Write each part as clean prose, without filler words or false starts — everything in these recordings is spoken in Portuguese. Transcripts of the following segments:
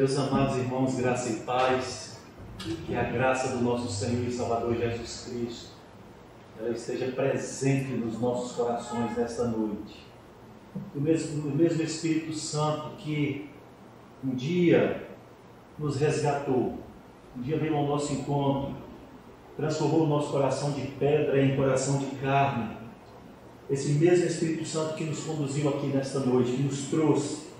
Meus amados irmãos, graça e paz, que a graça do nosso Senhor e Salvador Jesus Cristo ela esteja presente nos nossos corações nesta noite. O mesmo Espírito Santo que um dia nos resgatou, um dia veio ao nosso encontro, transformou o nosso coração de pedra em coração de carne. Esse mesmo Espírito Santo que nos conduziu aqui nesta noite, que nos trouxe,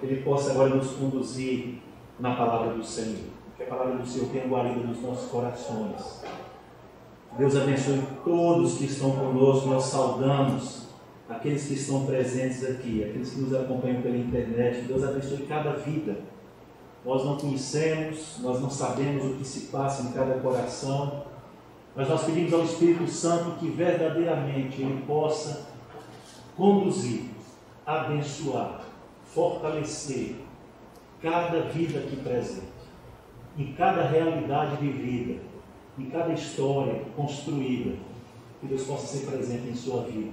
Ele possa agora nos conduzir na palavra do Senhor. Que a palavra do Senhor tenha guarida nos nossos corações. Deus abençoe todos que estão conosco. Nós saudamos aqueles que estão presentes aqui, aqueles que nos acompanham pela internet. Deus abençoe cada vida. Nós não conhecemos, nós não sabemos o que se passa em cada coração, mas nós pedimos ao Espírito Santo que verdadeiramente Ele possa conduzir, abençoar, fortalecer cada vida aqui presente, em cada realidade vivida, em cada história construída, que Deus possa ser presente em sua vida.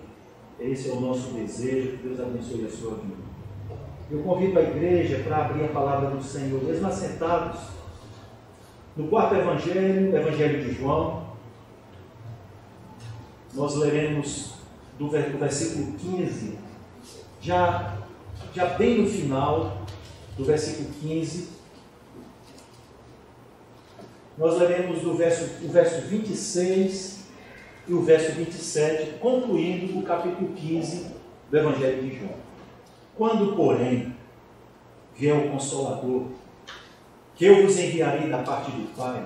Esse é o nosso desejo, que Deus abençoe a sua vida. Eu convido a igreja para abrir a palavra do Senhor, mesmo assentados, no quarto evangelho, o Evangelho de João. Nós leremos do versículo 15, já bem no final do versículo 15, nós leremos o verso 26 e o verso 27, concluindo o capítulo 15 do Evangelho de João. Quando, porém, vier o Consolador, que eu vos enviarei da parte do Pai,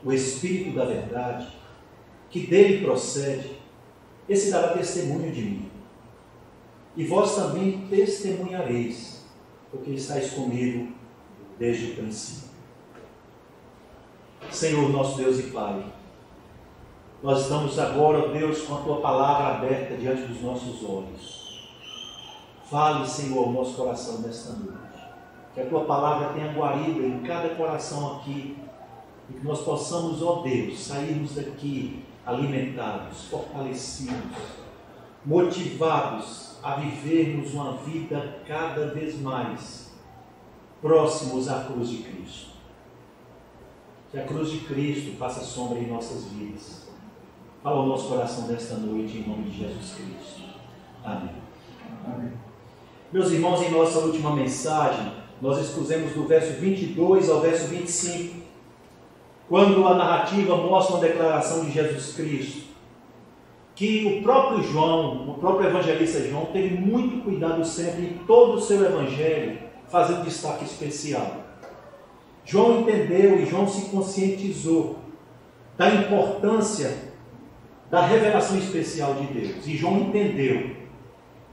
o Espírito da verdade, que dele procede, esse dará testemunho de mim. E vós também testemunhareis, porque estáis comigo desde o princípio. Senhor, nosso Deus e Pai, nós estamos agora, Deus, com a Tua palavra aberta diante dos nossos olhos. Fale, Senhor, ao nosso coração nesta noite. Que a Tua palavra tenha guarida em cada coração aqui e que nós possamos, ó Deus, sairmos daqui alimentados, fortalecidos, motivados a vivermos uma vida cada vez mais próximos à cruz de Cristo. Que a cruz de Cristo faça sombra em nossas vidas. Fala ao nosso coração nesta noite, em nome de Jesus Cristo. Amém. Amém. Meus irmãos, em nossa última mensagem, nós expusemos do verso 22 ao verso 25, quando a narrativa mostra uma declaração de Jesus Cristo, que o próprio João, o próprio evangelista João, teve muito cuidado sempre em todo o seu evangelho, fazer um destaque especial. João entendeu e João se conscientizou da importância da revelação especial de Deus. E João entendeu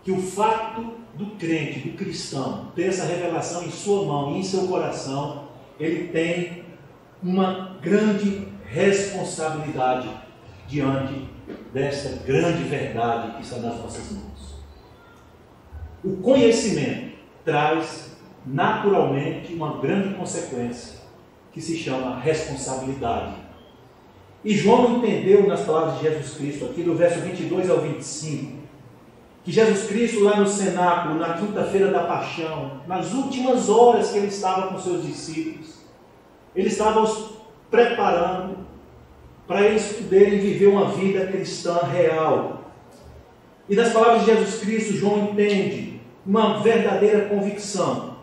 que o fato do crente, do cristão, ter essa revelação em sua mão e em seu coração, ele tem uma grande responsabilidade diante desta grande verdade que está nas nossas mãos. O conhecimento traz naturalmente uma grande consequência que se chama responsabilidade. E João entendeu nas palavras de Jesus Cristo, aqui do verso 22 ao 25, que Jesus Cristo lá no cenáculo, na quinta-feira da paixão, nas últimas horas que ele estava com seus discípulos, ele estava os preparando para eles poderem viver uma vida cristã real. E das palavras de Jesus Cristo, João entende uma verdadeira convicção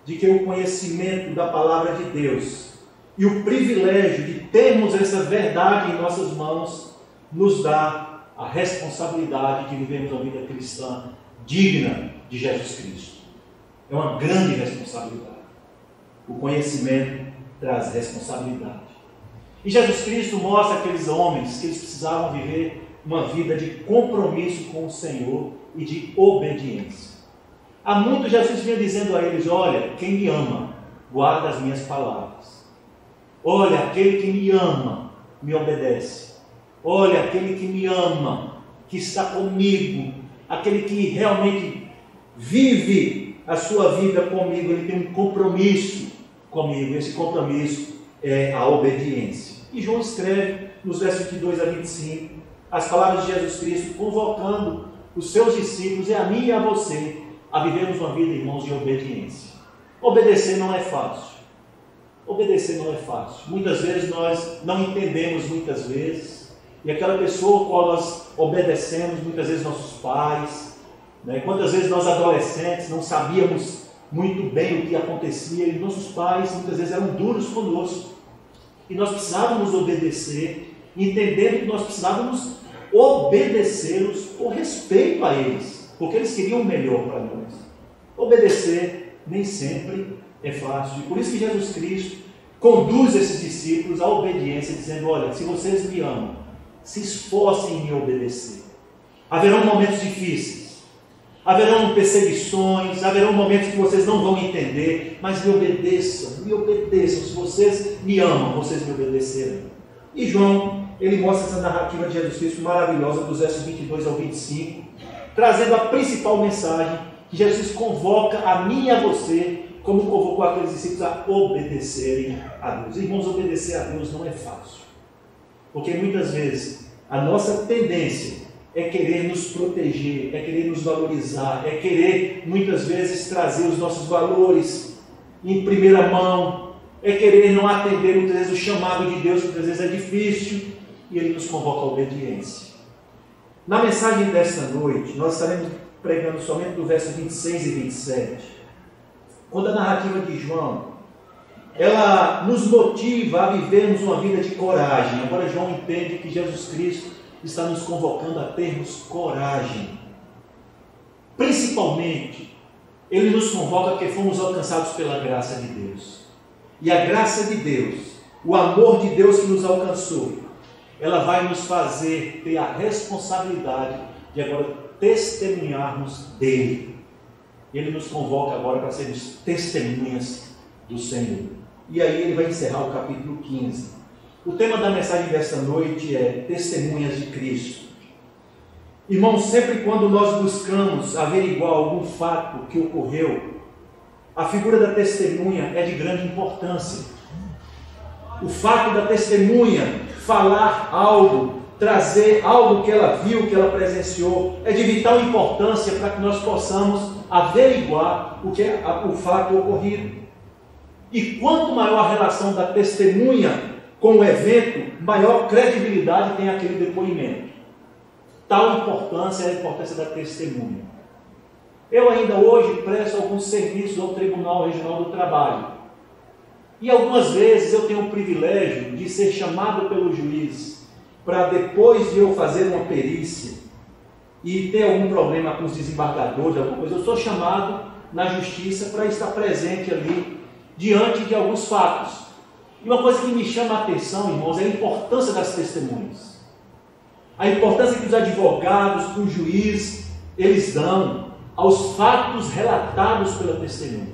de que o conhecimento da palavra de Deus e o privilégio de termos essa verdade em nossas mãos nos dá a responsabilidade de vivermos uma vida cristã digna de Jesus Cristo. É uma grande responsabilidade. O conhecimento traz responsabilidade. E Jesus Cristo mostra àqueles homens que eles precisavam viver uma vida de compromisso com o Senhor e de obediência. Há muito Jesus vinha dizendo a eles: olha, quem me ama, guarda as minhas palavras. Olha, aquele que me ama, me obedece. Olha, aquele que me ama, que está comigo, aquele que realmente vive a sua vida comigo, ele tem um compromisso comigo. Esse compromisso é a obediência. E João escreve nos versos 22 a 25 as palavras de Jesus Cristo, convocando os seus discípulos, e a mim e a você, a vivermos uma vida, irmãos, de obediência. Obedecer não é fácil. Obedecer não é fácil. Muitas vezes nós não entendemos muitas vezes. E aquela pessoa com qual nós obedecemos, muitas vezes nossos pais, né? Quantas vezes nós adolescentes não sabíamos muito bem o que acontecia e nossos pais muitas vezes eram duros conosco. E nós precisávamos obedecer, entendendo que nós precisávamos obedecê-los por respeito a eles, porque eles queriam o melhor para nós. Obedecer nem sempre é fácil. E por isso que Jesus Cristo conduz esses discípulos à obediência, dizendo: olha, se vocês me amam, se esforcem em me obedecer. Haverão momentos difíceis, haverão perseguições, haverão momentos que vocês não vão entender, mas me obedeçam, me obedeçam. Se vocês me amam, vocês me obedecerão. E João, ele mostra essa narrativa de Jesus Cristo maravilhosa, dos versos 22 ao 25, trazendo a principal mensagem, que Jesus convoca a mim e a você, como convocou aqueles discípulos a obedecerem a Deus. Irmãos, obedecer a Deus não é fácil, porque muitas vezes a nossa tendência é querer nos proteger, é querer nos valorizar, é querer muitas vezes trazer os nossos valores em primeira mão, é querer não atender muitas vezes o chamado de Deus, que muitas vezes é difícil, e Ele nos convoca à obediência. Na mensagem desta noite, nós estaremos pregando somente do verso 26 e 27, quando a narrativa de João, ela nos motiva a vivermos uma vida de coragem. Agora João entende que Jesus Cristo está nos convocando a termos coragem. Principalmente, Ele nos convoca porque fomos alcançados pela graça de Deus. E a graça de Deus, o amor de Deus que nos alcançou, ela vai nos fazer ter a responsabilidade de agora testemunharmos dele. Ele nos convoca agora para sermos testemunhas do Senhor. E aí ele vai encerrar o capítulo 15. O tema da mensagem desta noite é Testemunhas de Cristo. Irmãos, sempre quando nós buscamos averiguar algum fato que ocorreu, a figura da testemunha é de grande importância. O fato da testemunha falar algo, trazer algo que ela viu, que ela presenciou, é de vital importância para que nós possamos averiguar o que é o fato ocorrido. E quanto maior a relação da testemunha com o evento, maior credibilidade tem aquele depoimento. Tal importância é a importância da testemunha. Eu ainda hoje presto alguns serviços ao Tribunal Regional do Trabalho. E algumas vezes eu tenho o privilégio de ser chamado pelo juiz para, depois de eu fazer uma perícia e ter algum problema com os desembargadores, alguma coisa, eu sou chamado na justiça para estar presente ali diante de alguns fatos. E uma coisa que me chama a atenção, irmãos, é a importância das testemunhas. A importância que os advogados, que o juiz, eles dão aos fatos relatados pela testemunha.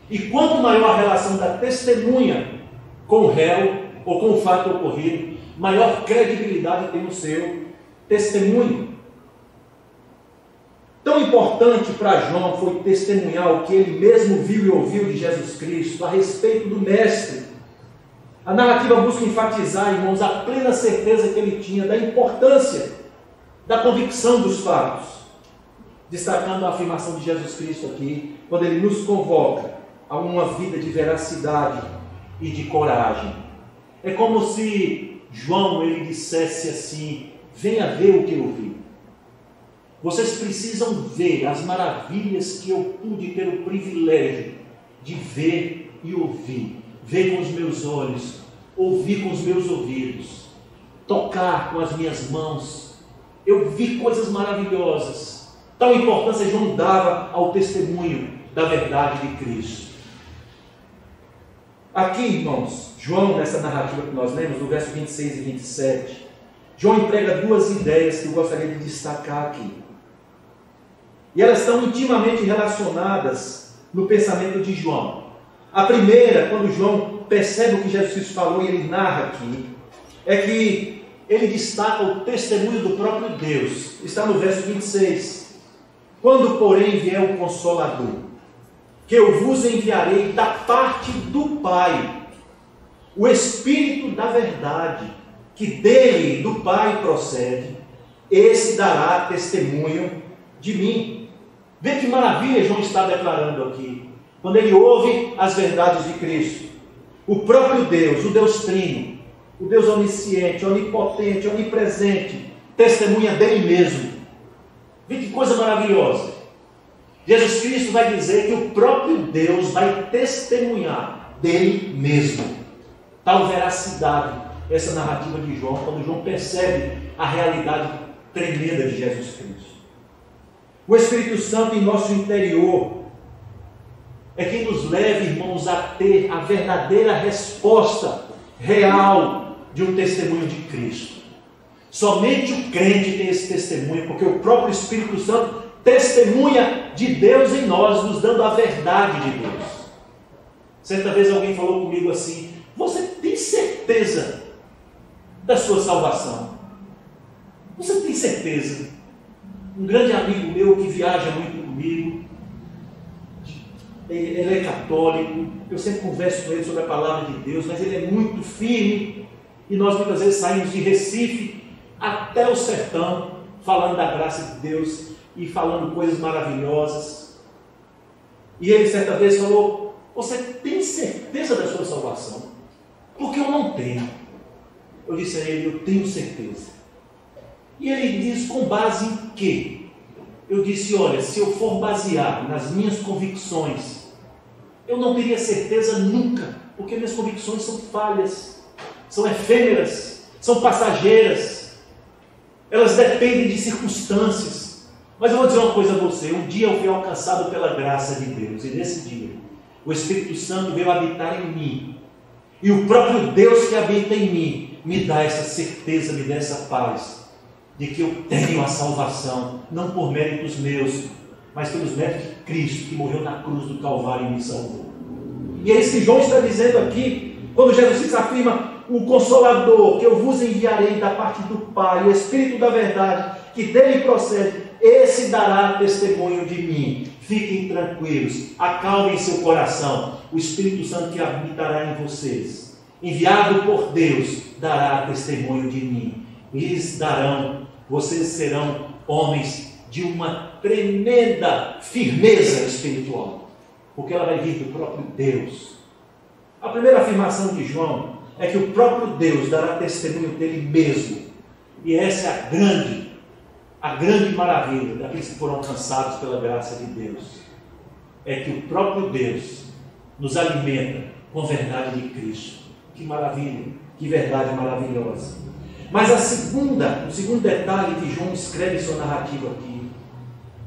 E quanto maior a relação da testemunha com o réu ou com o fato ocorrido, maior credibilidade tem o seu testemunho. Tão importante para João foi testemunhar o que ele mesmo viu e ouviu de Jesus Cristo a respeito do Mestre. A narrativa busca enfatizar, irmãos, a plena certeza que ele tinha da importância da convicção dos fatos, destacando a afirmação de Jesus Cristo aqui, quando ele nos convoca a uma vida de veracidade e de coragem. É como se João ele dissesse assim: venha ver o que eu vi. Vocês precisam ver as maravilhas que eu pude ter o privilégio de ver e ouvir. Ver com os meus olhos, ouvir com os meus ouvidos, tocar com as minhas mãos. Eu vi coisas maravilhosas. Tal importância João dava ao testemunho da verdade de Cristo. Aqui, irmãos, João, nessa narrativa que nós lemos, no verso 26 e 27, João emprega duas ideias que eu gostaria de destacar aqui. E elas estão intimamente relacionadas no pensamento de João. A primeira, quando João percebe o que Jesus Cristo falou e ele narra aqui, é que ele destaca o testemunho do próprio Deus. Está no verso 26. Quando, porém, vier o Consolador, que eu vos enviarei da parte do Pai, o Espírito da verdade, que dele, do Pai, procede, esse dará testemunho de mim. Vê que maravilha João está declarando aqui. quando ele ouve as verdades de Cristo, o próprio Deus, o Deus Trino, o Deus onisciente, onipotente, onipresente, testemunha dele mesmo. Vê que coisa maravilhosa. Jesus Cristo vai dizer que o próprio Deus vai testemunhar dele mesmo. Tal veracidade, essa narrativa de João, quando João percebe a realidade tremenda de Jesus Cristo. O Espírito Santo em nosso interior é quem nos leva, irmãos, a ter a verdadeira resposta real de um testemunho de Cristo. Somente o crente tem esse testemunho, porque o próprio Espírito Santo testemunha de Deus em nós, nos dando a verdade de Deus. Certa vez alguém falou comigo assim: você tem certeza da sua salvação? Você tem certeza? Um grande amigo meu que viaja muito comigo, ele é católico, eu sempre converso com ele sobre a palavra de Deus, mas ele é muito firme, e nós muitas vezes saímos de Recife até o sertão, falando da graça de Deus e falando coisas maravilhosas. E ele certa vez falou: você tem certeza da sua salvação? Porque eu não tenho. Eu disse a ele: eu tenho certeza. E ele diz: com base em quê? Eu disse: olha, se eu for basear nas minhas convicções, eu não teria certeza nunca, porque minhas convicções são falhas, são efêmeras, são passageiras, elas dependem de circunstâncias. Mas eu vou dizer uma coisa a você: um dia eu fui alcançado pela graça de Deus, e nesse dia o Espírito Santo veio habitar em mim, e o próprio Deus que habita em mim me dá essa certeza, me dá essa paz, de que eu tenho a salvação, não por méritos meus, mas pelos méritos de Cristo, que morreu na cruz do Calvário e me salvou. E é isso que João está dizendo aqui, quando Jesus Cristo afirma: o Consolador, que eu vos enviarei da parte do Pai, o Espírito da verdade, que dele procede, esse dará testemunho de mim. Fiquem tranquilos, acalmem seu coração, o Espírito Santo que habitará em vocês, enviado por Deus, dará testemunho de mim. Vocês serão homens de uma tremenda firmeza espiritual, porque ela vai vir do próprio Deus. A primeira afirmação de João é que o próprio Deus dará testemunho dele mesmo, e essa é a grande maravilha daqueles que foram alcançados pela graça de Deus, é que o próprio Deus nos alimenta com a verdade de Cristo. Que maravilha, que verdade maravilhosa. Mas o segundo detalhe que João escreve em sua narrativa aqui,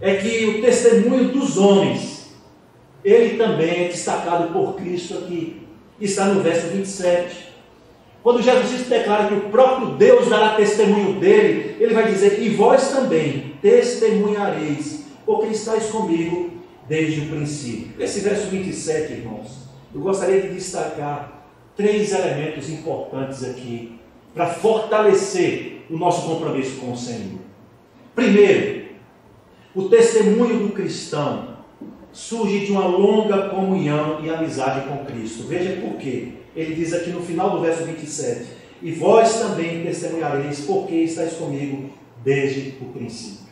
é que o testemunho dos homens, ele também é destacado por Cristo aqui. Está no verso 27. Quando Jesus Cristo declara que o próprio Deus dará testemunho dele, ele vai dizer: e vós também testemunhareis, porque estáis comigo desde o princípio. Esse verso 27, irmãos, eu gostaria de destacar 3 elementos importantes aqui, para fortalecer o nosso compromisso com o Senhor. Primeiro, o testemunho do cristão surge de uma longa comunhão e amizade com Cristo. Veja por quê. Ele diz aqui no final do verso 27, e vós também testemunhareis, porque estáis comigo desde o princípio.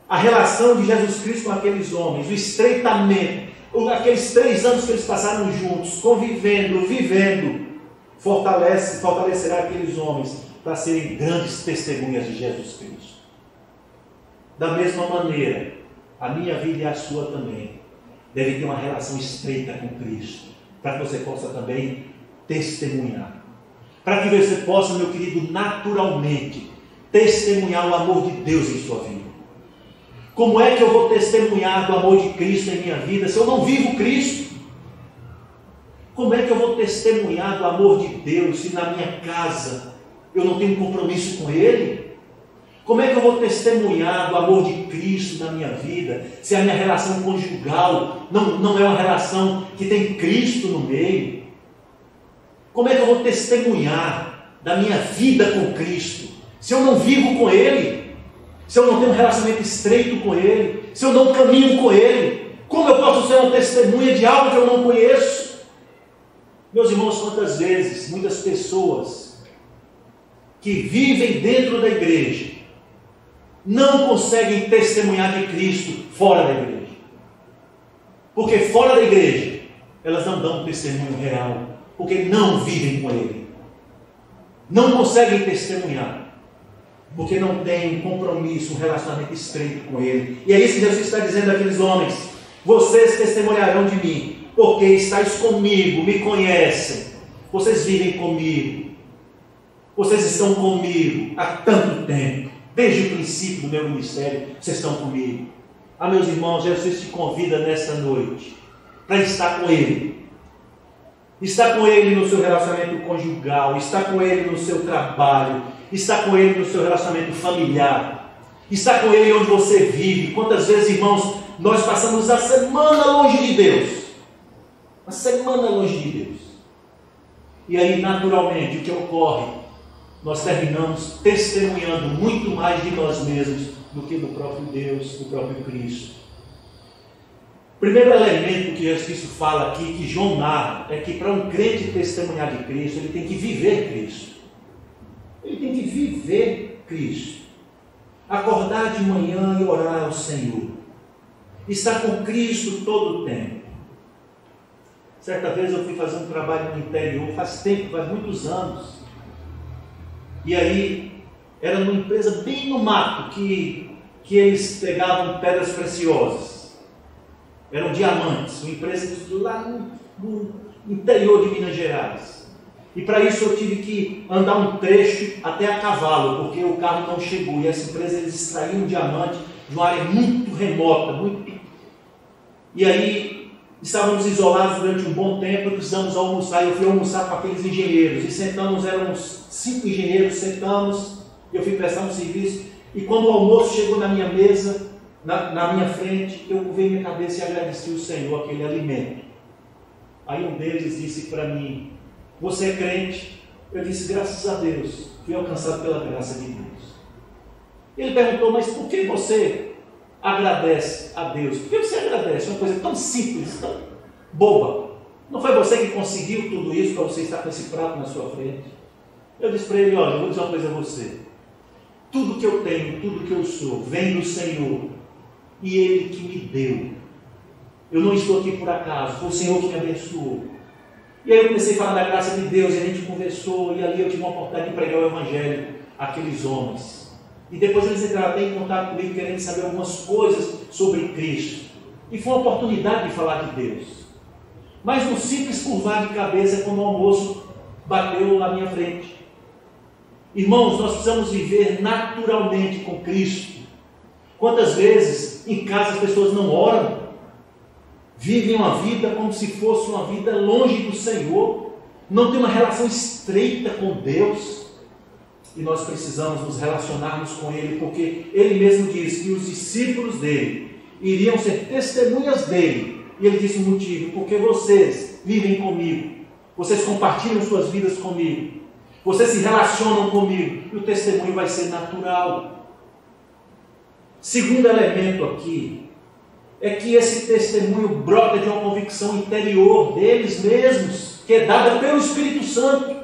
A relação de Jesus Cristo com aqueles homens, o estreitamento, aqueles 3 anos que eles passaram juntos, convivendo, vivendo, fortalecerá aqueles homens para serem grandes testemunhas de Jesus Cristo. Da mesma maneira, a minha vida e a sua também deve ter uma relação estreita com Cristo, para que você possa também testemunhar. Para que você possa, meu querido, naturalmente testemunhar o amor de Deus em sua vida. Como é que eu vou testemunhar do amor de Cristo em minha vida se eu não vivo Cristo? Como é que eu vou testemunhar do amor de Deus se na minha casa eu não tenho compromisso com Ele? Como é que eu vou testemunhar do amor de Cristo na minha vida se a minha relação conjugal não é uma relação que tem Cristo no meio? Como é que eu vou testemunhar da minha vida com Cristo se eu não vivo com Ele? Se eu não tenho um relacionamento estreito com Ele? Se eu não caminho com Ele? Como eu posso ser uma testemunha de algo que eu não conheço? Meus irmãos, quantas vezes muitas pessoas que vivem dentro da igreja não conseguem testemunhar de Cristo fora da igreja? Porque fora da igreja, elas não dão um testemunho real, porque não vivem com Ele. Não conseguem testemunhar, porque não têm um compromisso, um relacionamento estreito com Ele. E é isso que Deus está dizendo àqueles homens: vocês testemunharão de mim, porque estáis comigo, me conhecem, vocês vivem comigo, vocês estão comigo há tanto tempo, desde o princípio do meu ministério, vocês estão comigo. Ah, meus irmãos, Jesus te convida nessa noite para estar com Ele. Está com Ele no seu relacionamento conjugal, está com Ele no seu trabalho, está com Ele no seu relacionamento familiar, está com Ele onde você vive. Quantas vezes, irmãos, nós passamos a semana longe de Deus, a semana longe de Deus, e aí naturalmente o que ocorre? Nós terminamos testemunhando muito mais de nós mesmos do que do próprio Deus, do próprio Cristo. O primeiro elemento que Jesus Cristo fala aqui, que João narra, é que para um crente testemunhar de Cristo, ele tem que viver Cristo. Ele tem que viver Cristo. Acordar de manhã e orar ao Senhor. Estar com Cristo todo o tempo. Certa vez eu fui fazer um trabalho no interior, faz tempo, faz muitos anos. E aí, era numa empresa bem no mato, que eles pegavam pedras preciosas. Eram diamantes, uma empresa lá no interior de Minas Gerais. E para isso eu tive que andar um trecho até a cavalo, porque o carro não chegou. E essa empresa, eles extraíam diamante de uma área muito remota, E aí, estávamos isolados durante um bom tempo e precisamos almoçar. Eu fui almoçar com aqueles engenheiros. E sentamos, éramos 5 engenheiros, sentamos, eu fui prestar um serviço. E quando o almoço chegou na minha mesa, na minha frente, eu curvei minha cabeça e agradeci ao Senhor aquele alimento. Aí um deles disse para mim: você é crente? Eu disse: graças a Deus, fui alcançado pela graça de Deus. Ele perguntou: mas por que você agradece a Deus? Por que você agradece? Uma coisa tão simples, tão boba. Não foi você que conseguiu tudo isso para você estar com esse prato na sua frente? Eu disse para ele: olha, eu vou dizer uma coisa a você. Tudo que eu tenho, tudo que eu sou, vem do Senhor. E Ele que me deu. Eu não estou aqui por acaso, foi o Senhor que me abençoou. E aí eu comecei a falar da graça de Deus, e a gente conversou, e ali eu tive uma oportunidade de pregar o Evangelho àqueles homens. E depois eles entraram até em contato comigo, querendo saber algumas coisas sobre Cristo. E foi uma oportunidade de falar de Deus. Mas no simples curvar de cabeça, quando o almoço bateu na minha frente. Irmãos, nós precisamos viver naturalmente com Cristo. Quantas vezes em casa as pessoas não oram, vivem uma vida como se fosse uma vida longe do Senhor, não tem uma relação estreita com Deus, e nós precisamos nos relacionarmos com Ele, porque Ele mesmo diz que os discípulos dele iriam ser testemunhas dele, e Ele disse o motivo: porque vocês vivem comigo, vocês compartilham suas vidas comigo, vocês se relacionam comigo, e o testemunho vai ser natural. Segundo elemento aqui, é que esse testemunho brota de uma convicção interior deles mesmos, que é dada pelo Espírito Santo.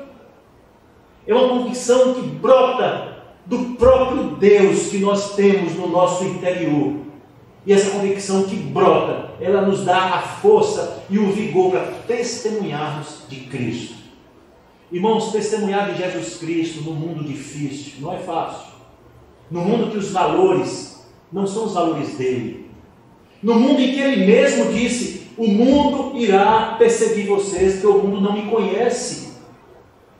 É uma convicção que brota do próprio Deus que nós temos no nosso interior. E essa convicção que brota, ela nos dá a força e o vigor para testemunharmos de Cristo. Irmãos, testemunhar de Jesus Cristo no mundo difícil não é fácil. No mundo que os valores não são os valores dele. No mundo em que ele mesmo disse: o mundo irá perseguir vocês, porque o mundo não me conhece.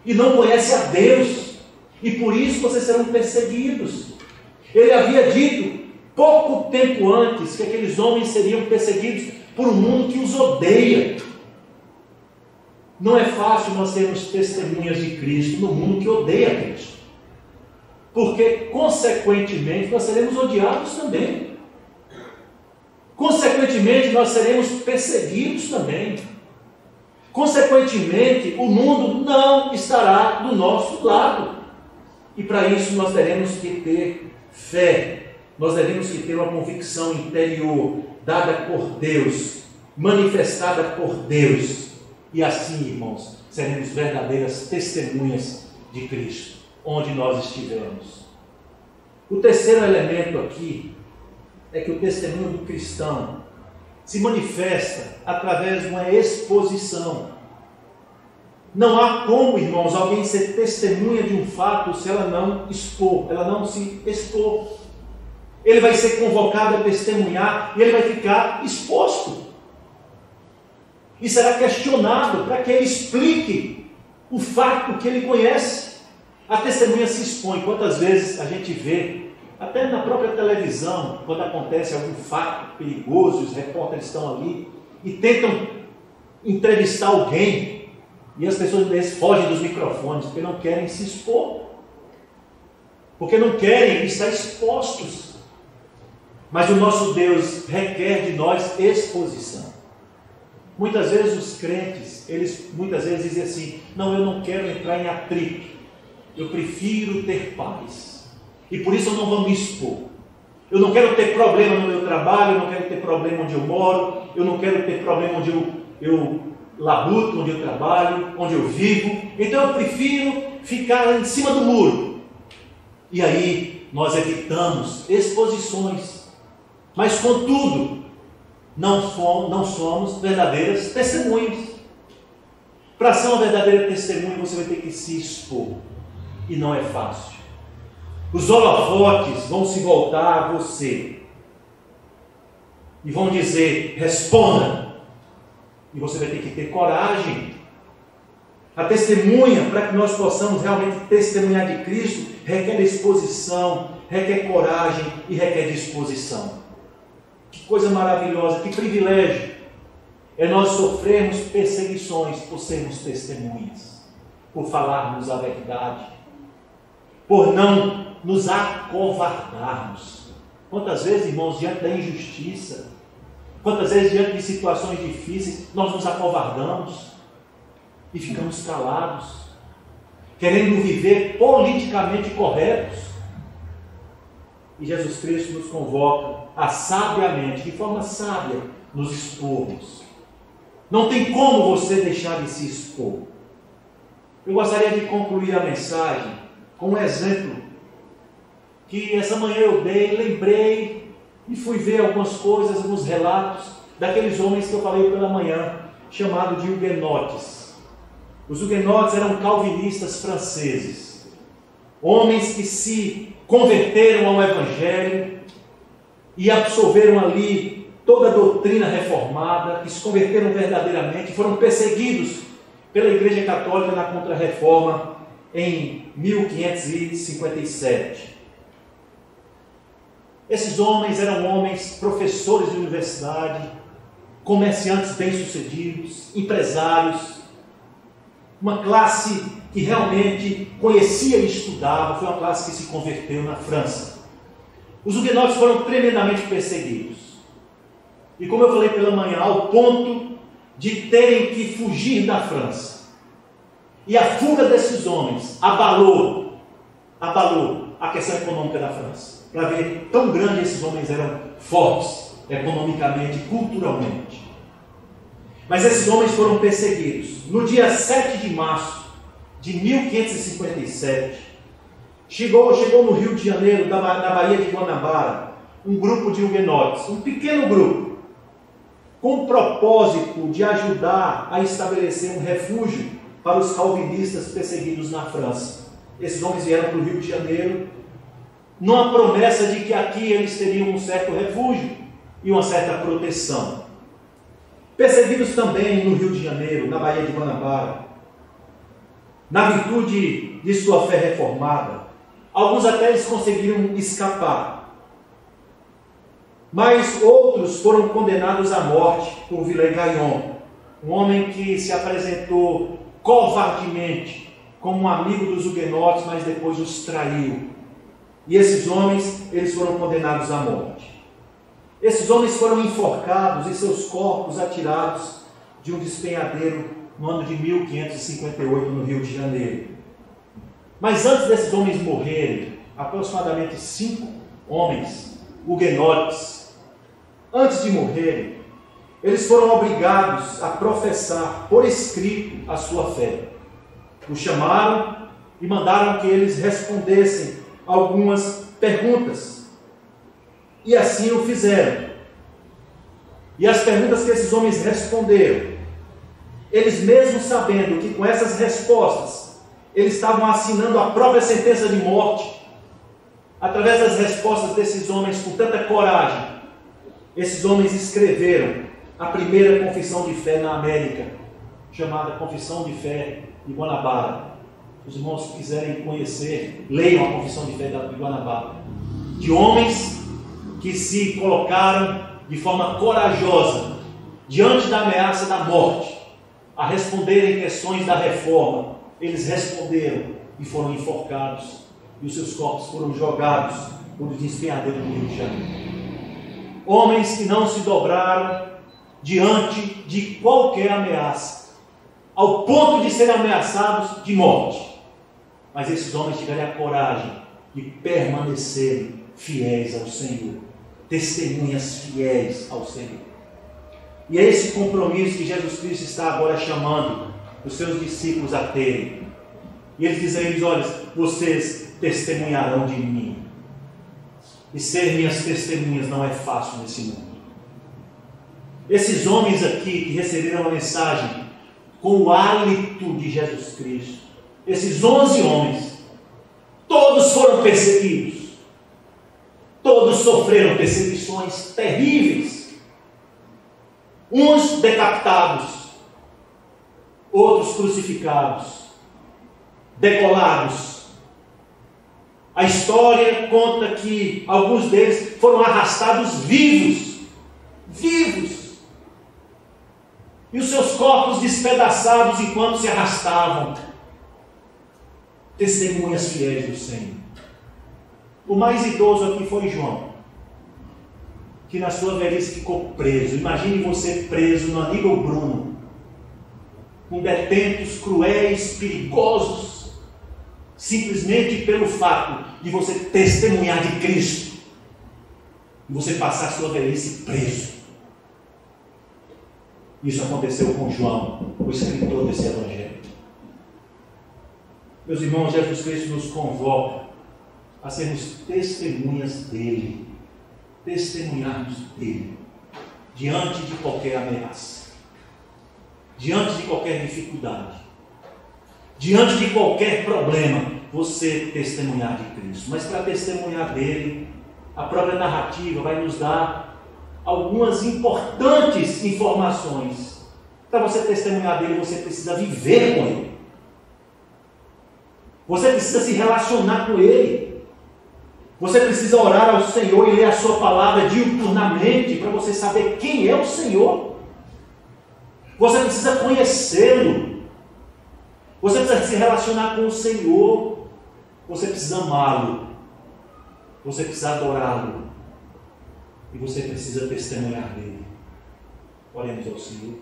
E não conhece a Deus. E por isso vocês serão perseguidos. Ele havia dito, pouco tempo antes, que aqueles homens seriam perseguidos por um mundo que os odeia. Não é fácil nós sermos testemunhas de Cristo no mundo que odeia Cristo. Porque, consequentemente, nós seremos odiados também. Consequentemente, nós seremos perseguidos também. Consequentemente, o mundo não estará do nosso lado. E para isso nós teremos que ter fé. Nós devemos que ter uma convicção interior, dada por Deus, manifestada por Deus. E assim, irmãos, seremos verdadeiras testemunhas de Cristo, onde nós estivermos. O terceiro elemento aqui é que o testemunho do cristão se manifesta através de uma exposição. Não há como, irmãos, alguém ser testemunha de um fato se ela não expor, ela não se expor. Ele vai ser convocado a testemunhar e ele vai ficar exposto. E será questionado para que ele explique o fato que ele conhece. A testemunha se expõe. Quantas vezes a gente vê, até na própria televisão, quando acontece algum fato perigoso, os repórteres estão ali e tentam entrevistar alguém, e as pessoas às vezes fogem dos microfones, porque não querem se expor, porque não querem estar expostos. Mas o nosso Deus requer de nós exposição. Muitas vezes os crentes, eles muitas vezes dizem assim: não, eu não quero entrar em atrito, eu prefiro ter paz, e por isso eu não vou me expor. Eu não quero ter problema no meu trabalho, eu não quero ter problema onde eu moro, eu não quero ter problema onde eu labuto, onde eu trabalho, onde eu vivo, então eu prefiro ficar em cima do muro. E aí nós evitamos exposições, mas contudo, não somos verdadeiras testemunhas. Para ser uma verdadeira testemunha, você vai ter que se expor, e não é fácil. Os holofotes vão se voltar a você e vão dizer: responda. E você vai ter que ter coragem. A testemunha, para que nós possamos realmente testemunhar de Cristo, requer exposição, requer coragem e requer disposição. Que coisa maravilhosa, que privilégio é nós sofrermos perseguições por sermos testemunhas, por falarmos a verdade, por não nos acovardarmos. Quantas vezes, irmãos, diante da injustiça, quantas vezes diante de situações difíceis, nós nos acovardamos e ficamos calados, querendo viver politicamente corretos. E Jesus Cristo nos convoca a sabiamente, de forma sábia, nos expormos. Não tem como você deixar de se expor. Eu gostaria de concluir a mensagem com um exemplo que essa manhã eu lembrei e fui ver algumas coisas, alguns relatos daqueles homens que eu falei pela manhã, chamados de huguenotes. Os huguenotes eram calvinistas franceses, homens que se converteram ao Evangelho e absorveram ali toda a doutrina reformada, que se converteram verdadeiramente, foram perseguidos pela Igreja Católica na Contra-Reforma em 1557. Esses homens eram homens, professores de universidade, comerciantes bem-sucedidos, empresários, uma classe que realmente conhecia e estudava, foi uma classe que se converteu na França. Os huguenotes foram tremendamente perseguidos. E como eu falei pela manhã, ao ponto de terem que fugir da França. E a fuga desses homens abalou a questão econômica da França. Para ver tão grande esses homens eram fortes, economicamente, culturalmente. Mas esses homens foram perseguidos. No dia 7 de março de 1557, chegou no Rio de Janeiro, na Baía de Guanabara, um grupo de huguenotes, um pequeno grupo, com o propósito de ajudar a estabelecer um refúgio para os calvinistas perseguidos na França. Esses homens vieram para o Rio de Janeiro, numa promessa de que aqui eles teriam um certo refúgio e uma certa proteção. Perseguidos também no Rio de Janeiro, na Baía de Guanabara, na virtude de sua fé reformada, alguns até eles conseguiram escapar, mas outros foram condenados à morte por Villegagnon, um homem que se apresentou covardemente como um amigo dos huguenotes, mas depois os traiu. E esses homens, eles foram condenados à morte. Esses homens foram enforcados e seus corpos atirados de um despenhadeiro no ano de 1558 no Rio de Janeiro. Mas antes desses homens morrerem, aproximadamente 5 homens huguenotes, antes de morrerem, eles foram obrigados a professar por escrito a sua fé. Os chamaram e mandaram que eles respondessem algumas perguntas. E assim o fizeram. E as perguntas que esses homens responderam, eles mesmos sabendo que com essas respostas, eles estavam assinando a própria sentença de morte, através das respostas desses homens com tanta coragem, esses homens escreveram a primeira confissão de fé na América, chamada Confissão de Fé de Guanabara. Os irmãos que quiserem conhecer, leiam a Confissão de Fé de Guanabara, de homens que se colocaram de forma corajosa diante da ameaça da morte, a responderem questões da reforma. Eles responderam e foram enforcados, e os seus corpos foram jogados por despenhadeiro do Rio de Janeiro. Homens que não se dobraram diante de qualquer ameaça, ao ponto de serem ameaçados de morte. Mas esses homens tiveram a coragem de permanecerem fiéis ao Senhor, testemunhas fiéis ao Senhor. E é esse compromisso que Jesus Cristo está agora chamando os seus discípulos a terem. E ele diz a eles: olha, vocês testemunharão de mim. E ser minhas testemunhas não é fácil nesse mundo. Esses homens aqui que receberam a mensagem com o hálito de Jesus Cristo, esses 11 homens, todos foram perseguidos. Todos sofreram perseguições terríveis. Uns decapitados, outros crucificados, decolados. A história conta que alguns deles foram arrastados vivos. E os seus corpos despedaçados enquanto se arrastavam. Testemunhas fiéis do Senhor. O mais idoso aqui foi João, que na sua velhice ficou preso. Imagine você preso no Aníbal Bruno, com detentos cruéis, perigosos, simplesmente pelo fato de você testemunhar de Cristo e você passar a sua velhice preso. Isso aconteceu com João, o escritor desse evangelho. Meus irmãos, Jesus Cristo nos convoca a sermos testemunhas dele, testemunharmos dele, diante de qualquer ameaça, diante de qualquer dificuldade, diante de qualquer problema, você testemunhar de Cristo. Mas para testemunhar dele, a própria narrativa vai nos dar algumas importantes informações. Para você testemunhar dele, você precisa viver com ele. Você precisa se relacionar com ele. Você precisa orar ao Senhor e ler a sua palavra diuturnamente para você saber quem é o Senhor. Você precisa conhecê-lo. Você precisa se relacionar com o Senhor. Você precisa amá-lo. Você precisa adorá-lo. E você precisa testemunhar dele. Oremos ao Senhor.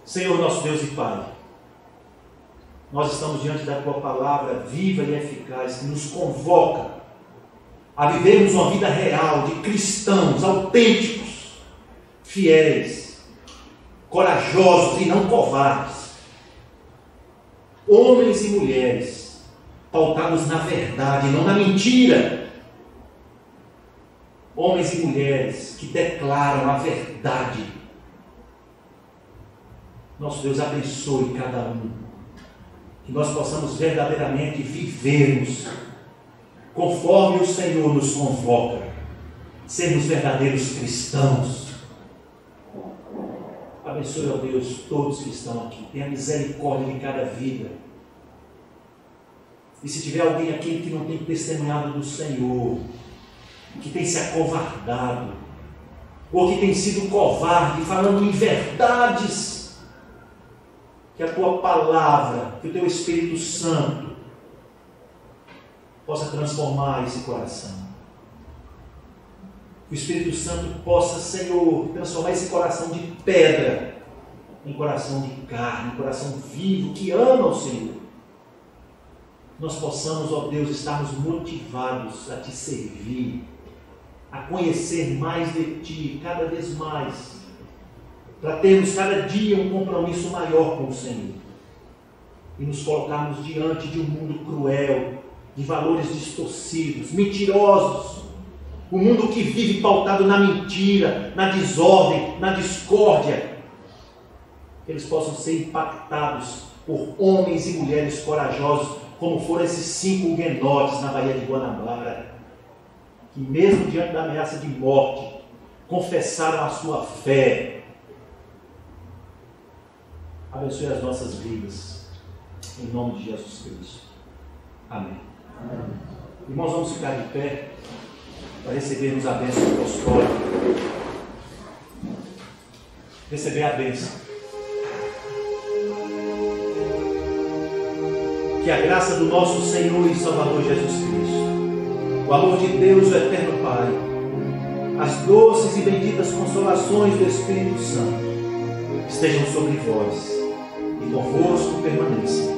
Senhor, nosso Deus e Pai, nós estamos diante da Tua palavra viva e eficaz, que nos convoca a vivermos uma vida real de cristãos autênticos, fiéis, corajosos e não covardes. Homens e mulheres pautados na verdade, não na mentira. Homens e mulheres que declaram a verdade. Nosso Deus, abençoe cada um. Que nós possamos verdadeiramente vivermos conforme o Senhor nos convoca, sermos verdadeiros cristãos. Abençoe, ó Deus, todos que estão aqui. Tenha misericórdia de cada vida. E se tiver alguém aqui que não tem testemunhado do Senhor, que tem se acovardado, ou que tem sido covarde, falando em verdades, que a Tua palavra, que o Teu Espírito Santo possa transformar esse coração. Que o Espírito Santo possa, Senhor, transformar esse coração de pedra em coração de carne, em coração vivo, que ama o Senhor. Nós possamos, ó Deus, estarmos motivados a Te servir, a conhecer mais de Ti, cada vez mais, para termos cada dia um compromisso maior com o Senhor e nos colocarmos diante de um mundo cruel, de valores distorcidos, mentirosos, O mundo que vive pautado na mentira, na desordem, na discórdia. Que eles possam ser impactados por homens e mulheres corajosos, como foram esses 5 huguenotes na Baía de Guanabara, que mesmo diante da ameaça de morte, confessaram a sua fé. Abençoe as nossas vidas, em nome de Jesus Cristo. Amém. Amém. Irmãos, vamos ficar de pé para recebermos a bênção apostólica. Receber a bênção. Que a graça do nosso Senhor e Salvador Jesus Cristo, o amor de Deus, o Eterno Pai, as doces e benditas consolações do Espírito Santo estejam sobre vós e convosco permaneçam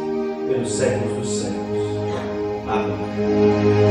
pelos séculos dos séculos. Amém.